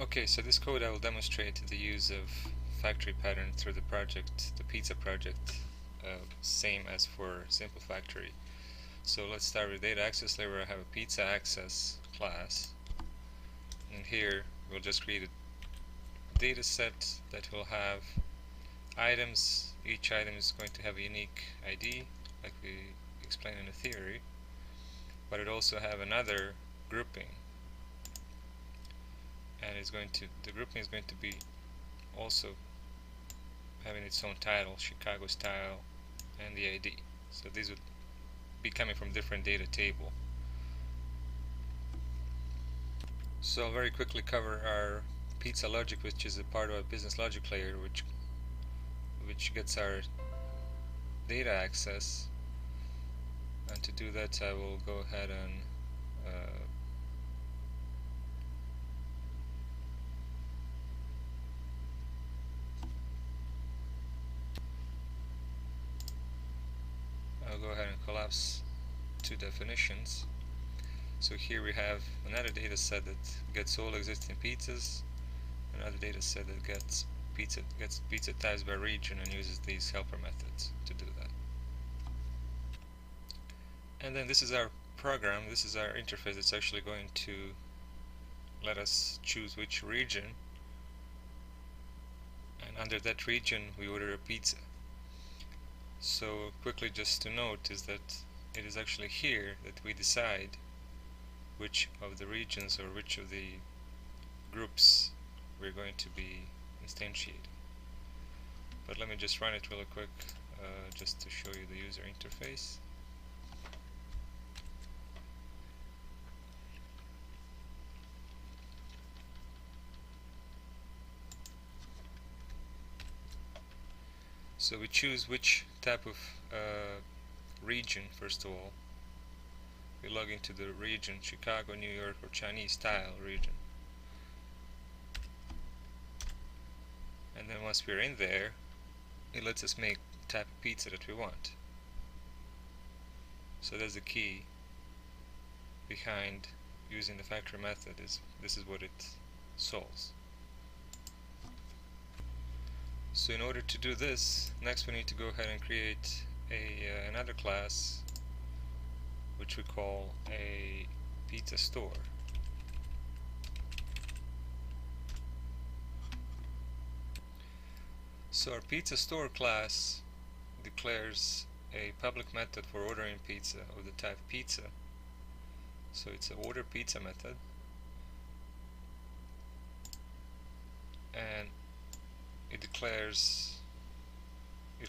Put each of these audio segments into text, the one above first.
Okay, so this code I will demonstrate the use of factory pattern through the project, the pizza project, same as for Simple Factory. So let's start with data access layer where I have a pizza access class, and here we'll just create a data set that will have items. Each item is going to have a unique ID, like we explained in the theory, but it also have another grouping, and the grouping is going to be also having its own title, Chicago style, and the ID. So these would be coming from different data table. So I'll very quickly cover our pizza logic, which is a part of our business logic layer, which gets our data access. And to do that, I will go ahead and I'll go ahead and collapse two definitions. So here we have another data set that gets all existing pizzas, another data set that gets pizza types by region and uses these helper methods to do that. And then this is our program, this is our interface that's actually going to let us choose which region, and under that region we order a pizza. So quickly just to note is that it is actually here that we decide which of the regions or which of the groups we're going to be instantiating. But let me just run it really quick just to show you the user interface. So we choose which type of region first of all. We log into the region Chicago, New York, or Chinese style region. And then once we're in there, it lets us make the type of pizza that we want. So that's the key behind using the factory method, is this is what it solves. So in order to do this, next we need to go ahead and create another class which we call a pizza store. So our pizza store class declares a public method for ordering pizza of the type pizza. So it's an order pizza method, and it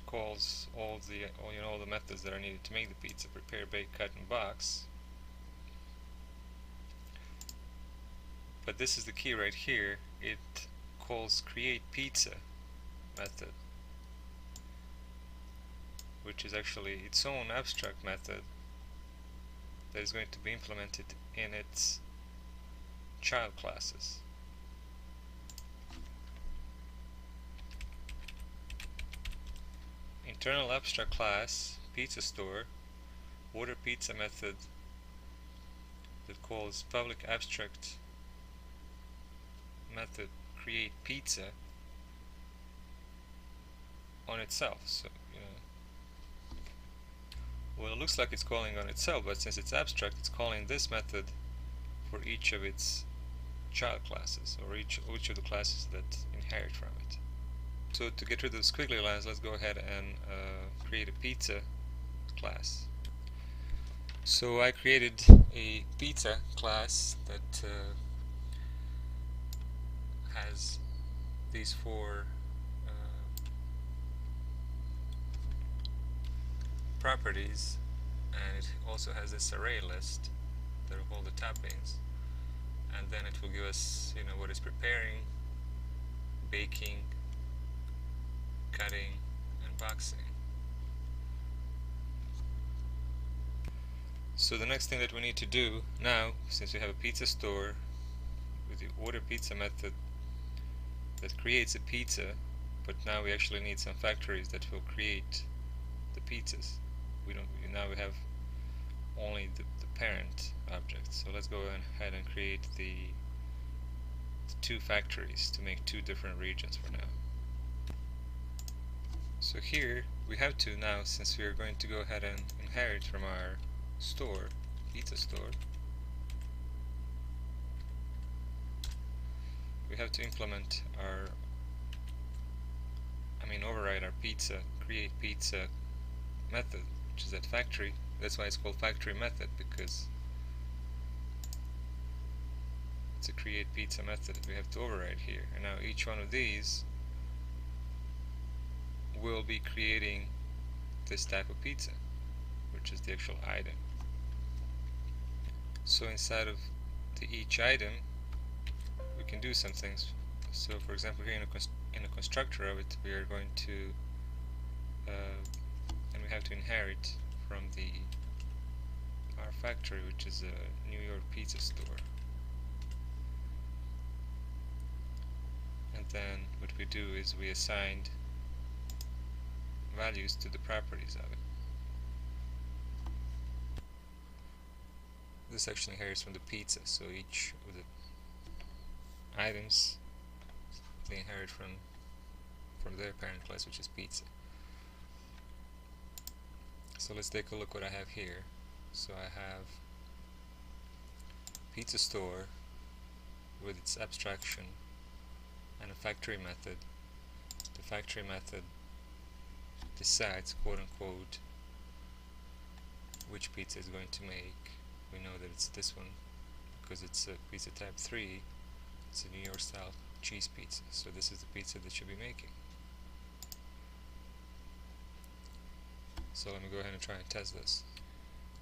calls all the methods that are needed to make the pizza: prepare, bake, cut, and box. But this is the key right here. It calls create pizza method, which is actually its own abstract method that is going to be implemented in its child classes. Internal abstract class pizza store order pizza method that calls public abstract method create pizza on itself. So well, it looks like it's calling on itself, but since it's abstract, it's calling this method for each of its child classes, or each of the classes that inherit from it. So to get rid of the squiggly lines, let's go ahead and create a pizza class. So I created a pizza class that has these four properties, and it also has this array list that are all the toppings, and then it will give us what it's preparing, baking, cutting, and boxing. So the next thing that we need to do now, since we have a pizza store with the order pizza method that creates a pizza, but now we actually need some factories that will create the pizzas. Now we have only the parent object. So let's go ahead and create the two factories to make two different regions for now. So here we have to now, since we are going to go ahead and inherit from our store, pizza store, we have to implement our, override our pizza, create pizza method, which is that factory. That's why it's called factory method, because it's a create pizza method we have to override here. And now each one of these will be creating this type of pizza, which is the actual item. So inside of each item we can do some things. So for example, here in a constructor of it, we are going to and we have to inherit from our factory, which is a New York pizza store. And then what we do is we assigned values to the properties of it. This actually inherits from the pizza, so each of the items, they inherit from their parent class, which is pizza. So let's take a look what I have here. So I have pizza store with its abstraction and a factory method. The factory method decides, quote unquote, which pizza is going to make. We know that it's this one because it's a pizza type 3. It's a New York style cheese pizza, so this is the pizza that should be making. So let me go ahead and try and test this.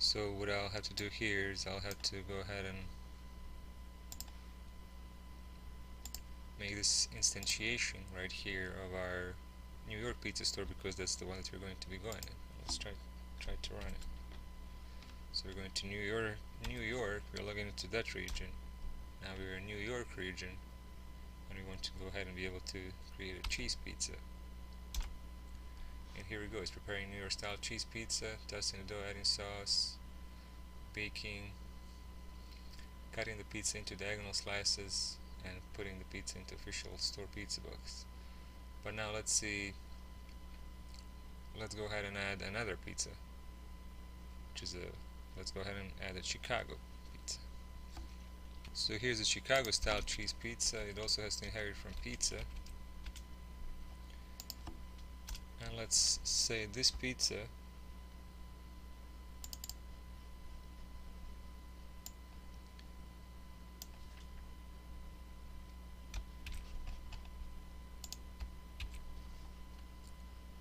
So what I'll have to do here is I'll have to go ahead and make this instantiation right here of our New York pizza store, because that's the one that we're going to be going in. Let's try to run it. So we're going to New York, we're logging into that region. Now we're in New York region, and we want to go ahead and be able to create a cheese pizza. And here we go, it's preparing New York style cheese pizza, dusting the dough, adding sauce, baking, cutting the pizza into diagonal slices, and putting the pizza into official store pizza box. But now let's go ahead and add another pizza, which is let's go ahead and add a Chicago pizza. So here's a Chicago style cheese pizza. It also has to inherit from pizza. And let's say this pizza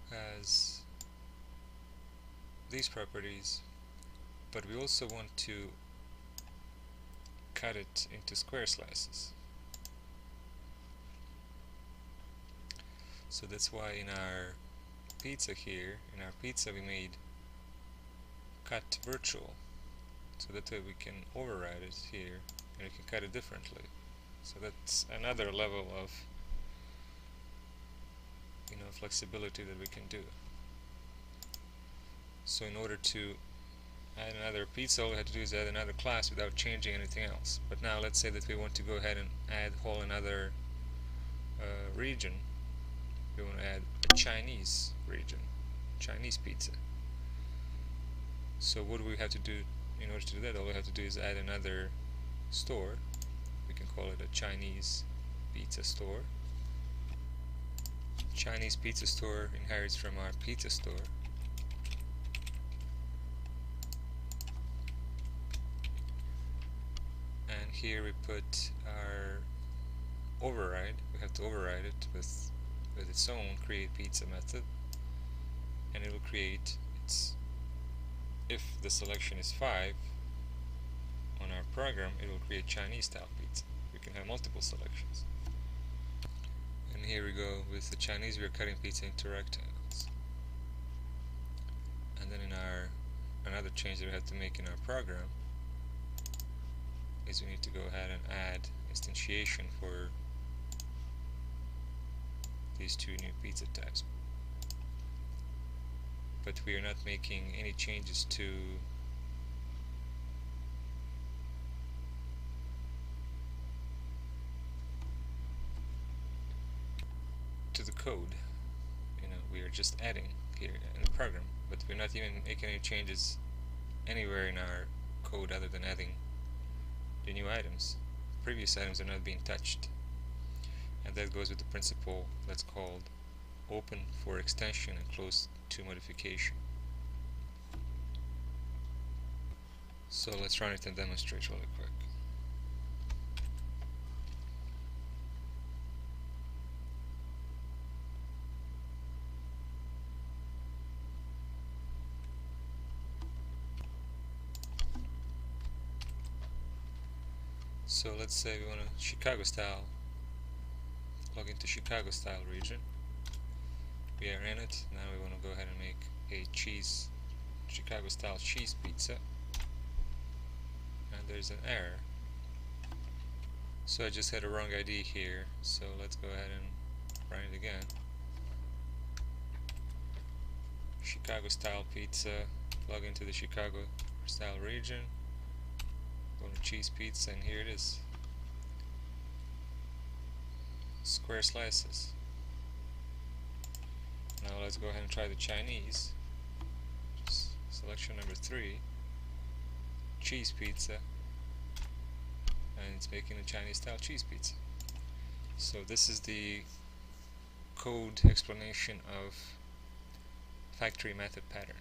has these properties, but we also want to cut it into square slices. So that's why in our pizza here, we made cut virtual, so that way we can override it here and we can cut it differently. So that's another level of flexibility that we can do. So in order to add another pizza, all we have to do is add another class without changing anything else. But now let's say that we want to go ahead and add whole another region. We want to add a Chinese region, Chinese pizza. So what do we have to do in order to do that? All we have to do is add another store. We can call it a Chinese pizza store. Chinese pizza store inherits from our pizza store. And here we put our override. We have to override it with its own create pizza method, and it will create its, if the selection is 5 on our program, it will create Chinese style pizza. We can have multiple selections. And here we go, with the Chinese we are cutting pizza into rectangles. And then in our another change that we have to make in our program is we need to go ahead and add instantiation for these two new pizza types. But we are not making any changes to code. We are just adding here in the program, but we're not even making any changes anywhere in our code other than adding the new items. Previous items are not being touched, and that goes with the principle that's called open for extension and closed to modification. So let's run it and demonstrate really quick. So let's say we want a Chicago style, log into Chicago style region. We are in it. Now we want to go ahead and make a Chicago style cheese pizza. And there's an error. So I just had a wrong ID here. So let's go ahead and run it again. Chicago style pizza, log into the Chicago style region. Go to cheese pizza, and here it is. Square slices. Now let's go ahead and try the Chinese. Just selection number 3, cheese pizza, and it's making a Chinese style cheese pizza. So this is the code explanation of factory method pattern.